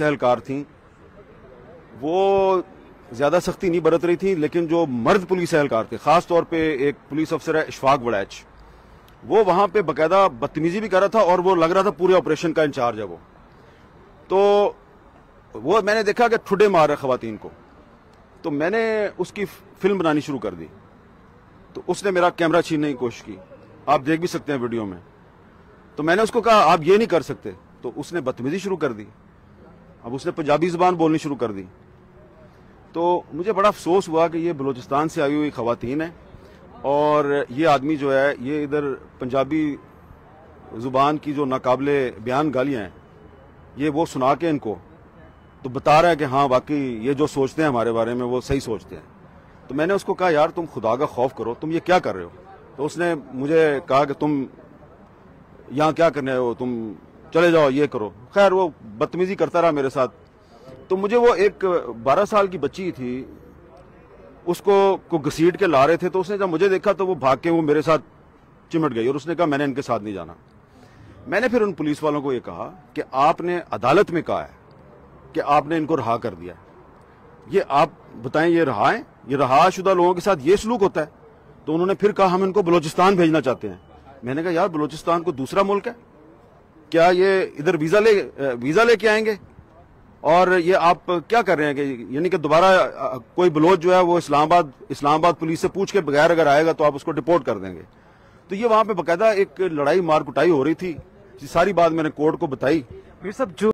اہلکار تھیں وہ زیادہ سختی نہیں برت رہی تھی، لیکن جو مرد پولیس اہلکار تھے، خاص طور پہ ایک پولیس افسر ہے اشفاق وڑیچ، وہ وہاں پہ باقاعدہ بدتمیزی بھی کر رہا تھا اور وہ لگ رہا تھا پورے آپریشن کا انچارج ہے وہ میں نے دیکھا کہ ٹھڈے مار رہا خواتین کو، تو میں نے اس کی فلم بنانی شروع کر دی۔ تو اس نے میرا کیمرہ چھیننے کی کوشش کی، آپ دیکھ بھی سکتے ہیں ویڈیو میں۔ تو میں نے اس کو کہا آپ یہ نہیں کر سکتے، تو اس نے بدتمیزی شروع کر دی۔ اب اس نے پنجابی زبان بولنی شروع کر دی۔ تو مجھے بڑا افسوس ہوا کہ یہ بلوچستان سے آئی ہوئی خواتین ہیں اور یہ آدمی جو ہے یہ ادھر پنجابی زبان کی جو ناقابل بیان گالیاں ہیں یہ وہ سنا کے ان کو تو بتا رہا ہے کہ ہاں واقعی یہ جو سوچتے ہیں ہمارے بارے میں وہ صحیح سوچتے ہیں۔ تو میں نے اس کو کہا یار تم خدا کا خوف کرو، تم یہ کیا کر رہے ہو؟ تو اس نے مجھے کہا کہ تم یہاں کیا کرنے ہو، تم چلے جاؤ، یہ کرو۔ خیر وہ بدتمیزی کرتا رہا میرے ساتھ۔ تو مجھے وہ ایک 12 سال کی بچی تھی، اس کو گھسیٹ کے لا رہے تھے، تو اس نے جب مجھے دیکھا تو وہ بھاگ کے وہ میرے ساتھ چمٹ گئی اور اس نے کہا میں نے ان کے ساتھ نہیں جانا۔ میں نے پھر ان پولیس والوں کو یہ کہا کہ آپ نے عدالت میں کہا ہے کہ آپ نے ان کو رہا کر دیا ہے، یہ آپ بتائیں یہ رہا ہے؟ یہ رہا شدہ لوگوں کے ساتھ یہ سلوک ہوتا ہے؟ تو انہوں نے پھر کہا ہم ان کو بلوچستان بھیجنا چاہتے ہیں۔ میں نے کہا یار بلوچستان کو دوسرا ملک ہے کیا؟ یہ ادھر ویزا لے کے آئیں گے؟ اور یہ آپ کیا کر رہے ہیں کہ یعنی کہ دوبارہ کوئی بلوچ جو ہے وہ اسلام آباد پولیس سے پوچھ کے بغیر اگر آئے گا تو آپ اس کو ڈپورٹ کر دیں گے؟ تو یہ وہاں پہ باقاعدہ ایک لڑائی مار کٹائی ہو رہی تھی، ساری بات میں نے کورٹ کو بتائی۔ میر صاحب جو